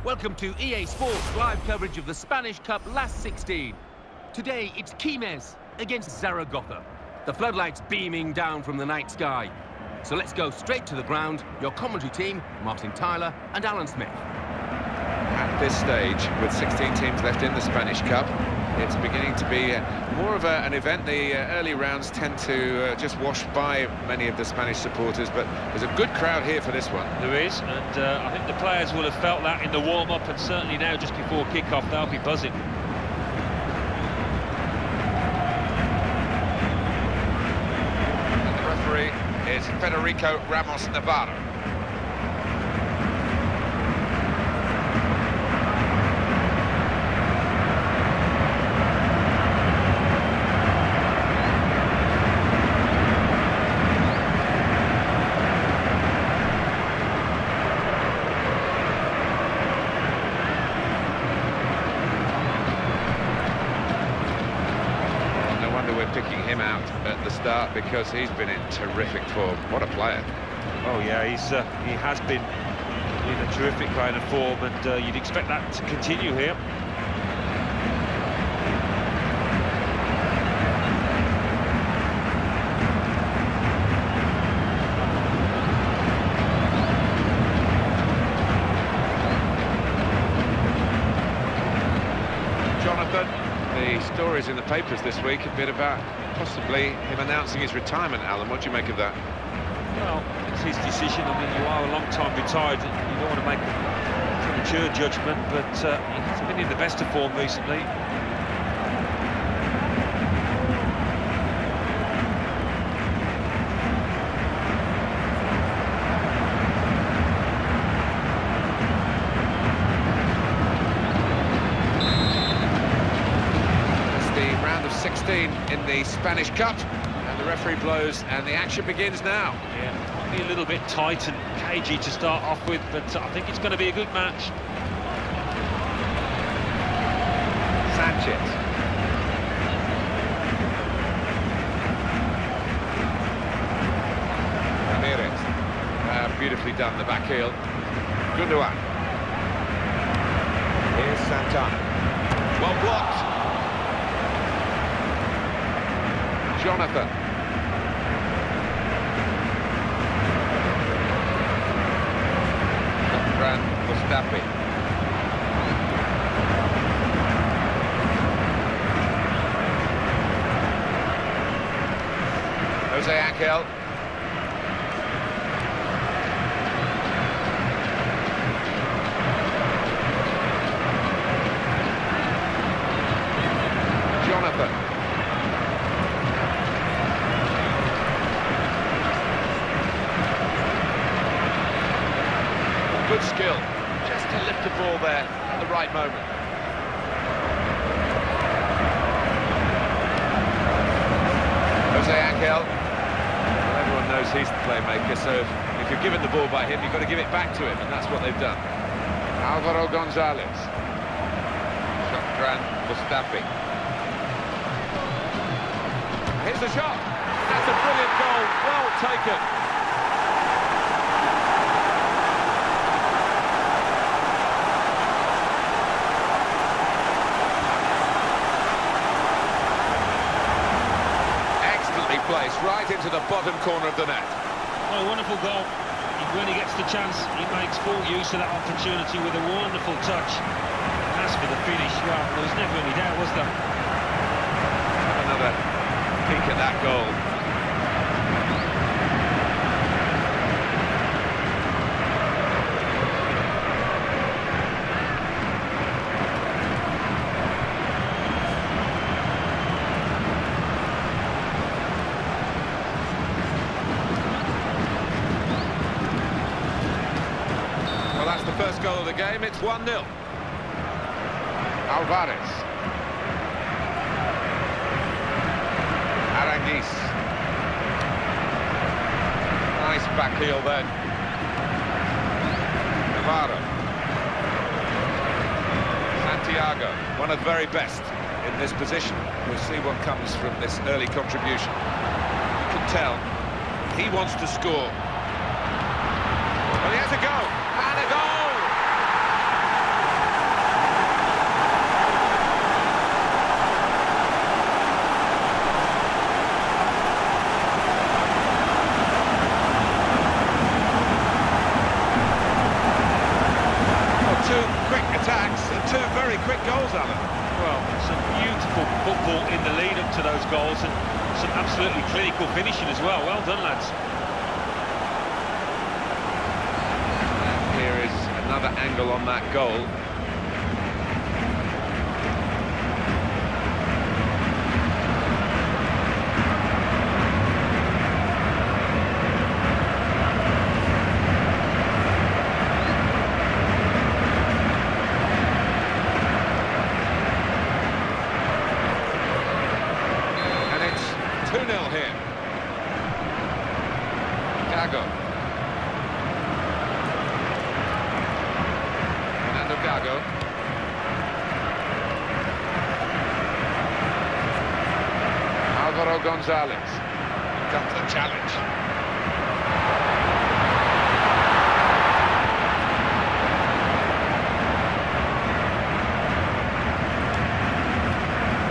Welcome to EA Sports live coverage of the Spanish Cup last 16. Today it's Quimez against Zaragoza. The floodlights beaming down from the night sky. So let's go straight to the ground. Your commentary team, Martin Tyler and Alan Smith. At this stage, with 16 teams left in the Spanish Cup, it's beginning to be more of an event. The early rounds tend to just wash by many of the Spanish supporters, but there's a good crowd here for this one. There is, and I think the players will have felt that in the warm-up, and certainly now just before kick-off they'll be buzzing. And the referee is Federico Ramos Navarro. Picking him out at the start because he's been in terrific form. What a player. Oh yeah, he has been in a terrific kind of form, and you'd expect that to continue here. The stories in the papers this week have been about possibly him announcing his retirement. Alan, what do you make of that? Well, it's his decision. I mean, you are a long time retired, you don't want to make a premature judgment, but he's been in the best of form recently. In the Spanish Cup, and the referee blows and the action begins now. Yeah, might be a little bit tight and cagey to start off with, but I think it's going to be a good match. Sanchez. Ramirez. Beautifully done, the back heel. Gundogan. Here's Santana. Well blocked. Jonathan. Mustafi. Jose Angel. Jonathan. Good skill, just to lift the ball there at the right moment. Jose Angel. Well, everyone knows he's the playmaker, so if you're given the ball by him, you've got to give it back to him, and that's what they've done. Alvaro Gonzalez. Shotran Mustafi. Here's the shot. That's a brilliant goal, well taken. Place right into the bottom corner of the net. Well, a wonderful goal. When he gets the chance, he makes full use of that opportunity with a wonderful touch. And as for the finish, well, there was never any doubt, was there? Another peek at that goal. The first goal of the game, it's 1-0. Alvarez. Aranguiz. Nice back heel then. Navarro. Santiago, one of the very best in this position. We'll see what comes from this early contribution. You can tell he wants to score. Well, he has a go, and a goal! attacks and two very quick goals, Alan. Well, some beautiful football in the lead up to those goals and some absolutely clinical finishing as well. Well done, lads. And here is another angle on that goal. Gonzalez. Here comes the challenge.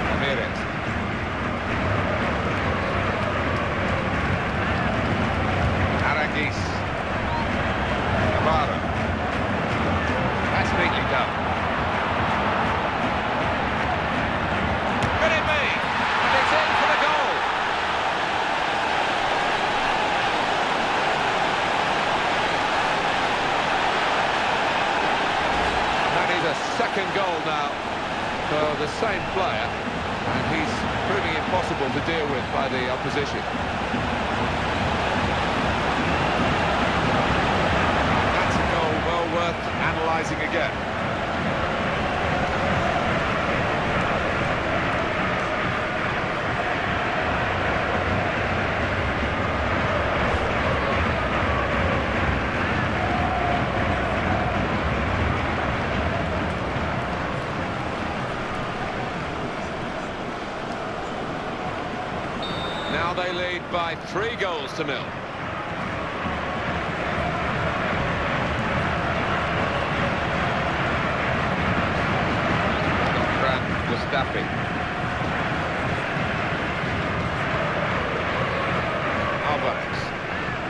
Ramirez. Aranguiz. Navarro. That's neatly done. Could it be? And it's in for the goal. Second goal now for the same player, and he's proving impossible to deal with by the opposition. That's a goal well worth analysing again. Now they lead by 3 goals to 0. Mustafi. Alvarez.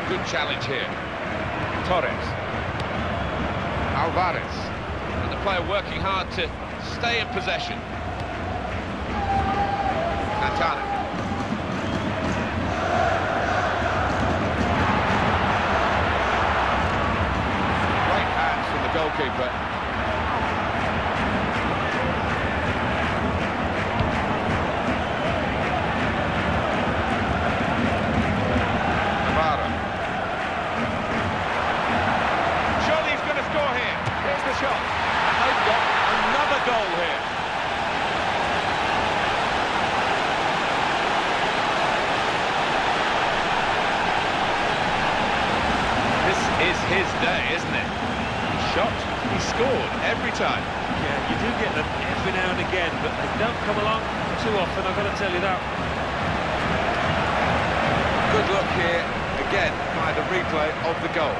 Good challenge here. Torres. Alvarez. And the player working hard to stay in possession. Santana. Goalkeeper. Navarro. Surely he's going to score here. Here's the shot. And they've got another goal here. This is his day, isn't it? Shot, he scored every time. Yeah, you do get them every now and again, but they don't come along too often, I've got to tell you that. Good look here, again, by the replay of the goal.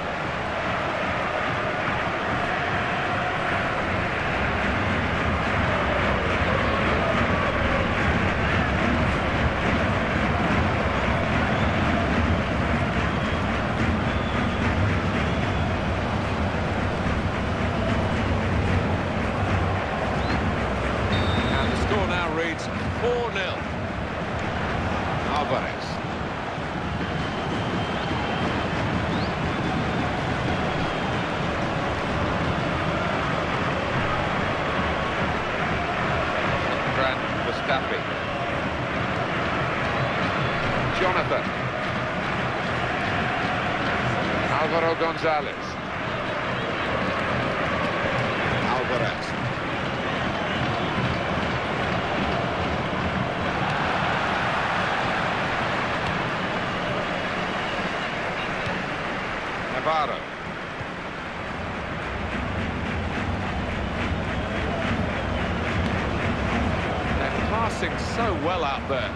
Reads 4-0. Alvarez. Mustafi. Jonathan. Álvaro González. Alvarez. Navarro. They're passing so well out there.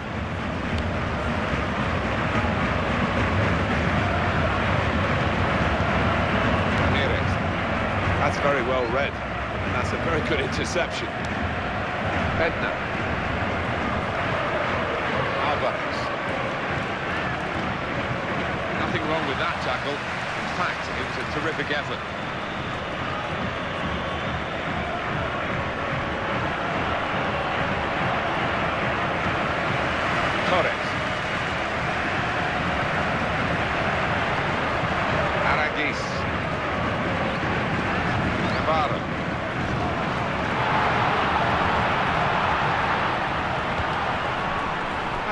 Ramirez. That's very well read, and that's a very good interception. Bednar. Alvarez. Nothing wrong with that tackle. In fact, it was a terrific effort.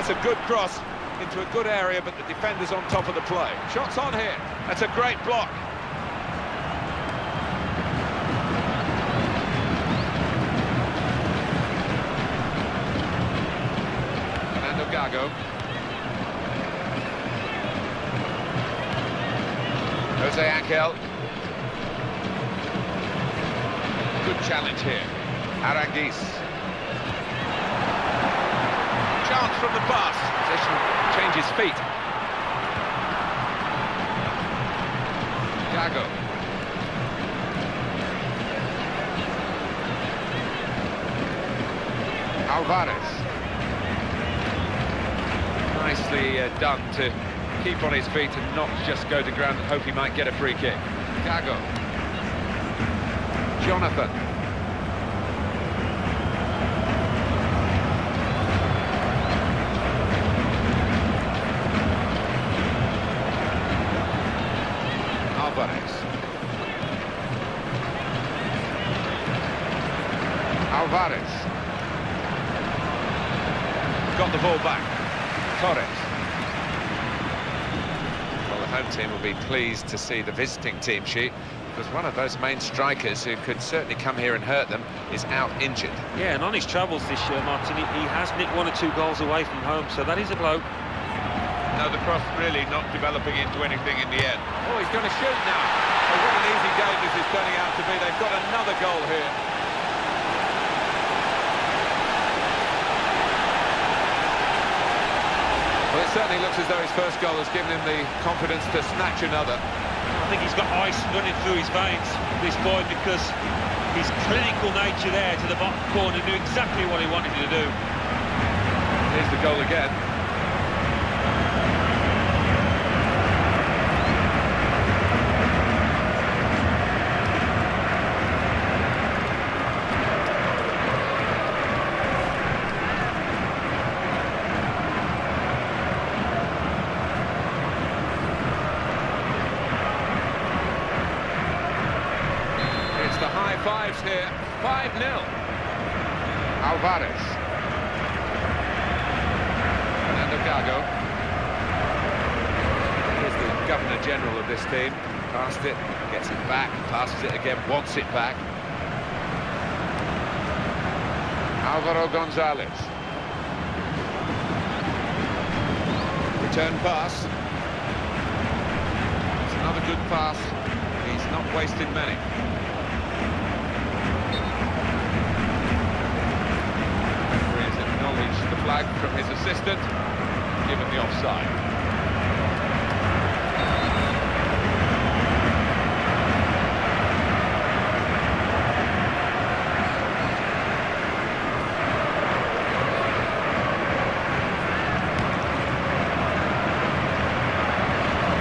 That's a good cross into a good area, but the defender's on top of the play. Shots on here. That's a great block. Fernando Gago. Jose Angel. Good challenge here. Aranguiz. Chance from the pass. Possession, changes feet. Gago. Alvarez. Nicely done to keep on his feet and not just go to ground and hope he might get a free kick. Gago. Jonathan. Alvarez. Got the ball back. Torres. Well, the home team will be pleased to see the visiting team sheet, because one of those main strikers who could certainly come here and hurt them is out injured. Yeah, and on his travels this year, Martin, he has nicked 1 or 2 goals away from home, so that is a blow. No, the cross really not developing into anything in the end. Oh, he's going to shoot now. Oh, what an easy game this is turning out to be. They've got another goal here. Well, it certainly looks as though his first goal has given him the confidence to snatch another. I think he's got ice running through his veins, this boy, because his clinical nature there to the bottom corner knew exactly what he wanted to do. Here's the goal again. The high fives here, 5-0. Alvarez. Fernando Gago. Here's the Governor-General of this team. Passed it, gets it back, passes it again, wants it back. Álvaro González. Return pass. It's another good pass. He's not wasted many. The flag from his assistant, given the offside.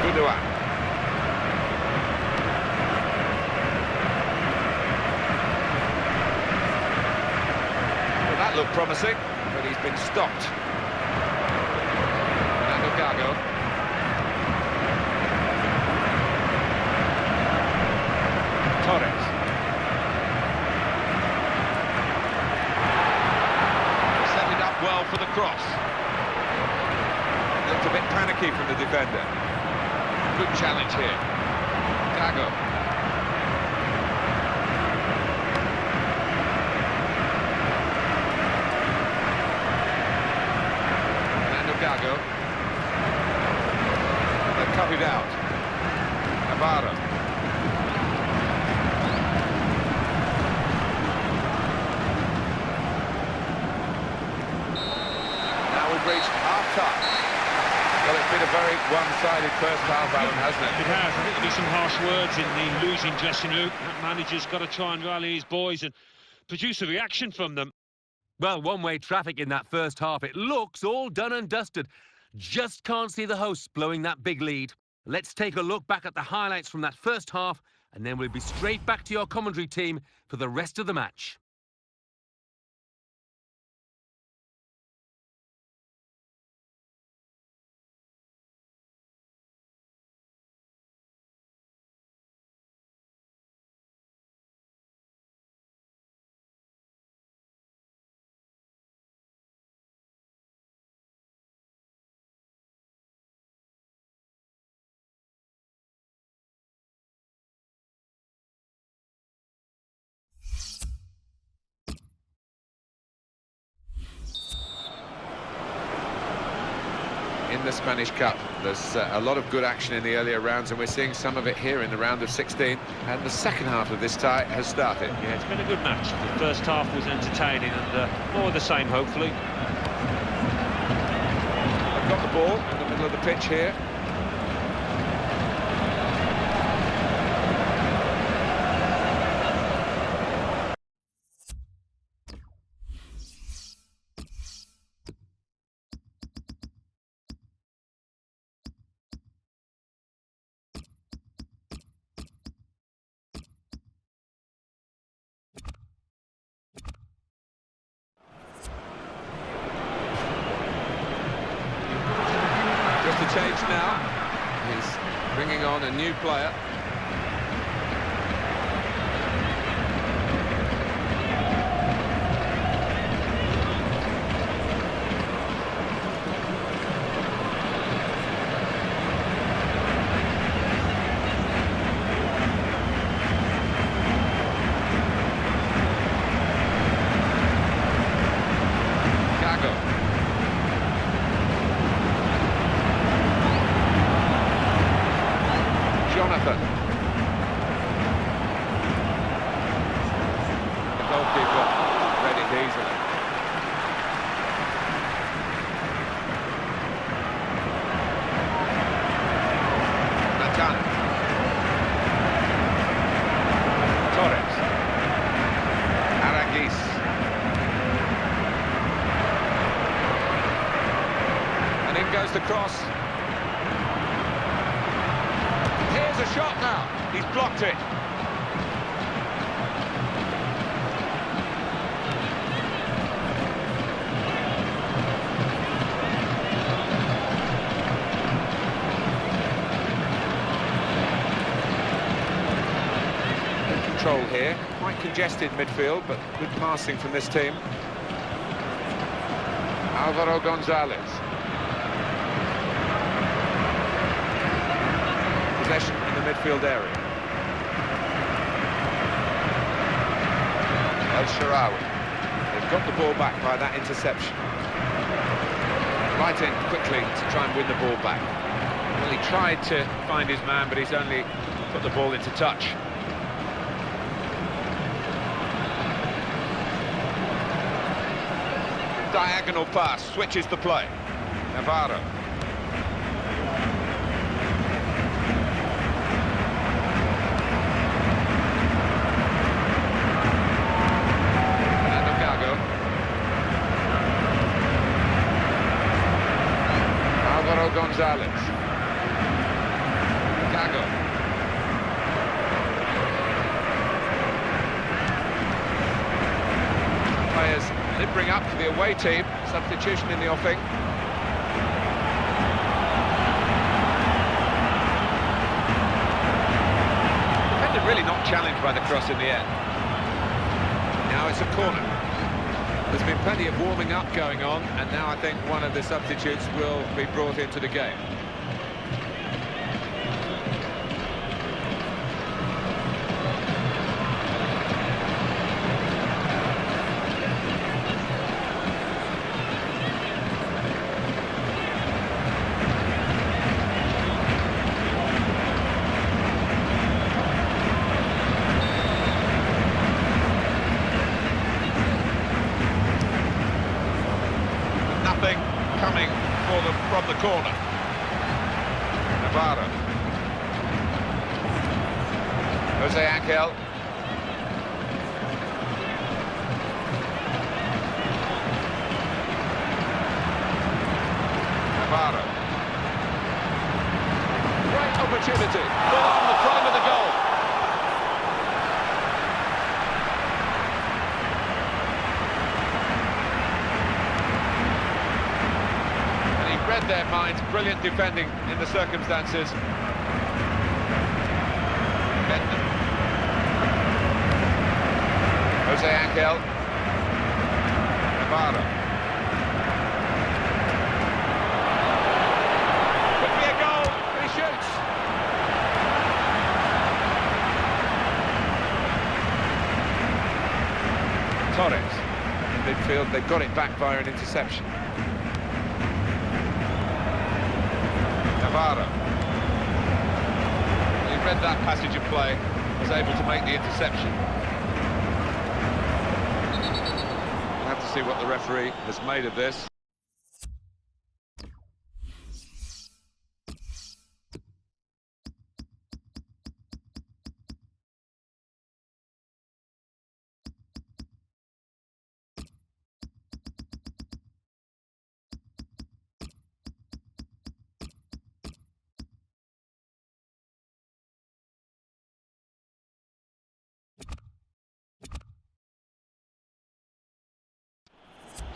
Goudouin. Well, that looked promising. But he's been stopped. Fernando Gago. Torres. Set it up well for the cross. Looked a bit panicky from the defender. Good challenge here. Gago. Gago. They've cut it out. Navarro. Now we've reached half-time. Well, it's been a very one-sided first half, Alan, hasn't it? It has. I think there'll be some harsh words in the losing dressing room. That manager's got to try and rally his boys and produce a reaction from them. Well, one-way traffic in that first half. It looks all done and dusted. Just can't see the hosts blowing that big lead. Let's take a look back at the highlights from that first half, and then we'll be straight back to your commentary team for the rest of the match. in the Spanish Cup. There's a lot of good action in the earlier rounds, and we're seeing some of it here in the round of 16. And the second half of this tie has started. Yeah, it's been a good match. The first half was entertaining, and more of the same, hopefully. They've got the ball in the middle of the pitch here. Just a change now. He's bringing on a new player. Jonathan. The goalkeeper read it easily. Nathan. Torres. Aragis. And in goes the cross. Here's a shot now. He's blocked it. Good control here. Quite congested midfield, but good passing from this team. Álvaro González. Possession in the midfield area. El Shaarawy. They've got the ball back by that interception. Right in quickly to try and win the ball back. Well, he tried to find his man, but he's only put the ball into touch. Diagonal pass, switches the play. Navarro. Álvaro González. Gago. Players limbering up for the away team. Substitution in the offing. Defender really not challenged by the cross in the end. Now it's a corner. There's been plenty of warming up going on, and now I think one of the substitutes will be brought into the game. Coming for them from the corner. Navarro. Jose Angel. Navarro. Great opportunity. Full on the prime of the goal. Read their minds, brilliant defending in the circumstances. Benton. Jose Angel. Navarro. Could be a goal, he shoots. Torres. In midfield, they've got it back via an interception. Navarro. He read that passage of play, was able to make the interception. We'll have to see what the referee has made of this.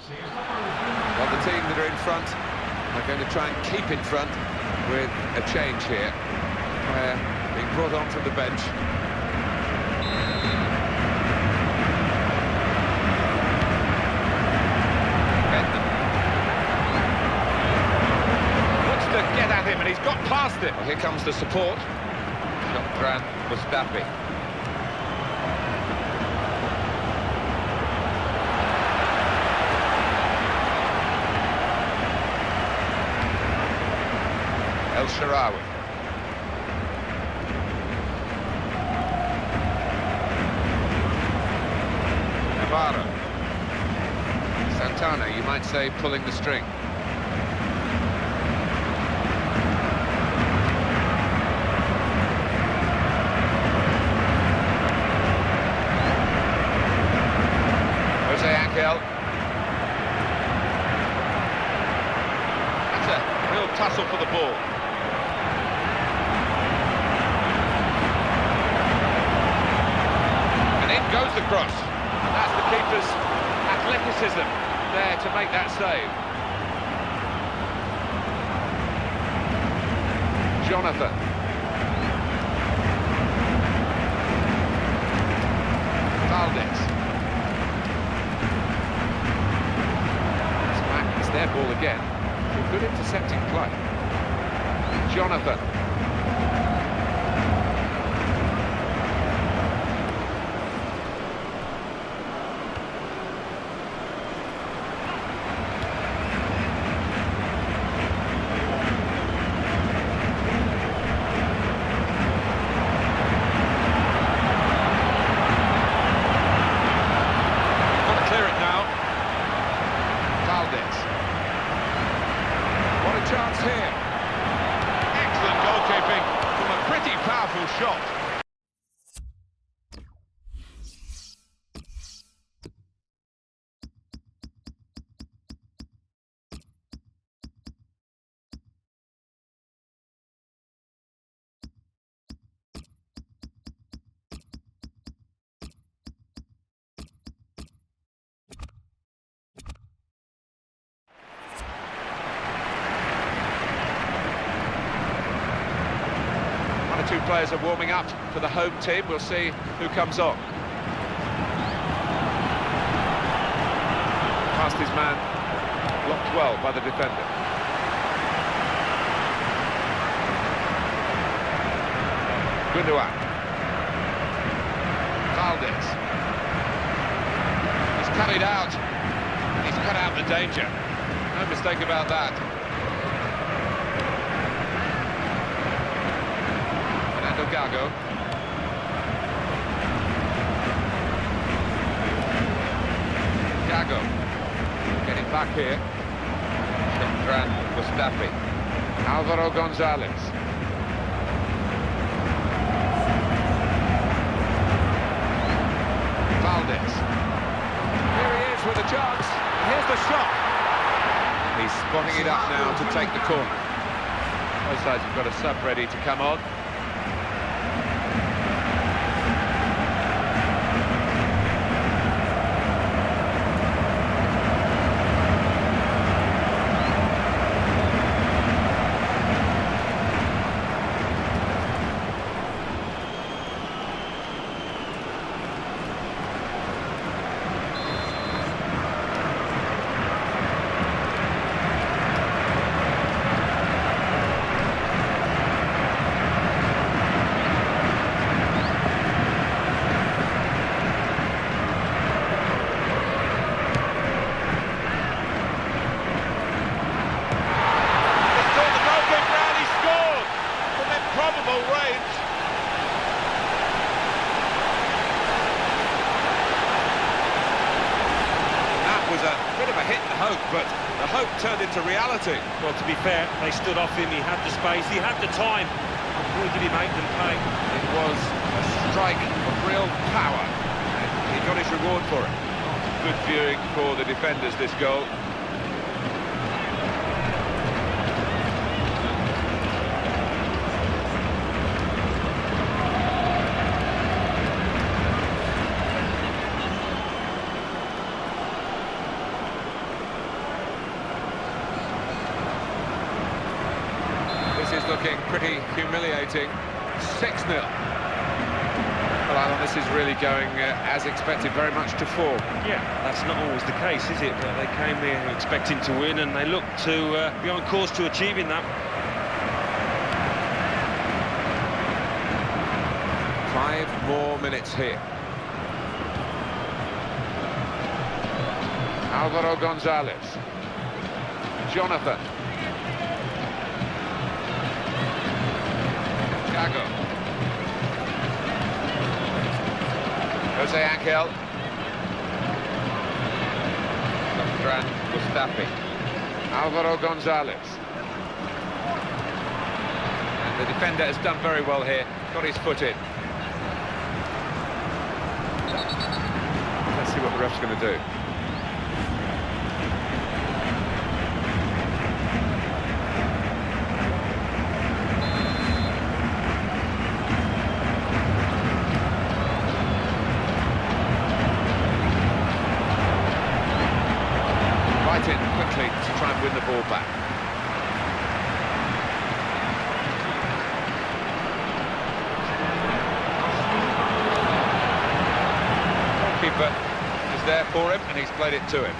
Well, the team that are in front are going to try and keep in front with a change here. Being brought on from the bench. Benton. Looks to get at him, and he's got past him. Well, here comes the support. Shotran Mustafi. El Shaarawy. Navarro. Santana, you might say, pulling the string. Jose Angel. That's a real tussle for the ball. Goes the cross, and that's the keeper's athleticism there to make that save. Jonathan. Valdez. It's back, it's their ball again. Good intercepting play. Jonathan. Chance here. Excellent goalkeeping from a pretty powerful shot. Two players are warming up for the home team. We'll see who comes on. Past his man, blocked well by the defender. Gundogan. Valdez. He's cut it out. He's cut out the danger. No mistake about that. Gago. Gago. Getting back here. Shotran Mustafi. Álvaro González. Valdez. Here he is with a chance. Here's the shot. He's spotting it up now to take the corner. Both sides have got a sub ready to come on. hope, but the hope turned into reality. Well, to be fair, they stood off him, he had the space, he had the time. Boy, did he make them pay. It was a strike of real power, and he got his reward for it. Good viewing for the defenders, this goal. This is looking pretty humiliating. 6-0. Well, Alan, this is really going as expected, very much to form. Yeah, that's not always the case, is it? But they came here expecting to win, and they look to be on course to achieving that. 5 more minutes here. Alvaro Gonzalez. Jonathan. Santiago. Jose Angel. Mustafi. Alvaro Gonzalez. And the defender has done very well here. Got his foot in. Let's see what the ref's going to do. In quickly to try and win the ball back. Goalkeeper is there for him, and he's played it to him.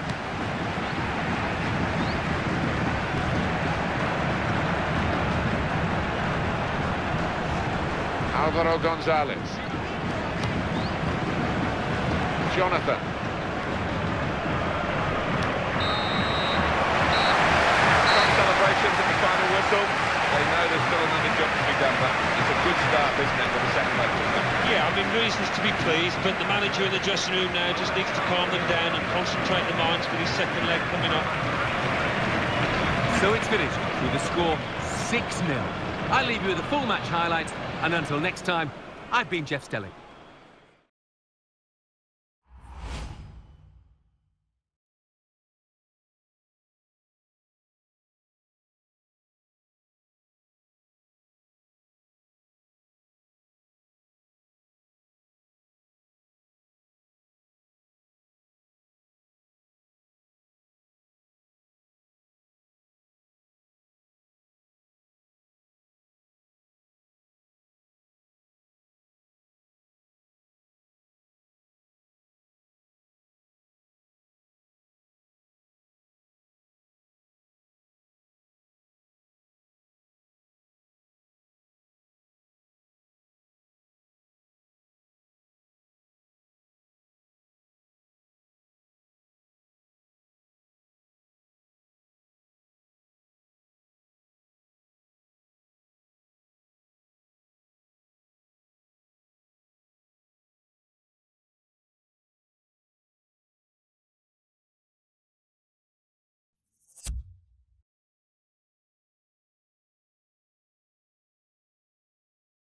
Alvaro Gonzalez. Jonathan. Celebrations at the final whistle. They know there's still another job to be done, but it's a good start, isn't it, for the second leg? Yeah, I mean, reasons to be pleased, but the manager in the dressing room now just needs to calm them down and concentrate their minds for this second leg coming up. So it's finished with the score 6-0. I'll leave you with the full match highlights, and until next time, I've been Jeff Stelling.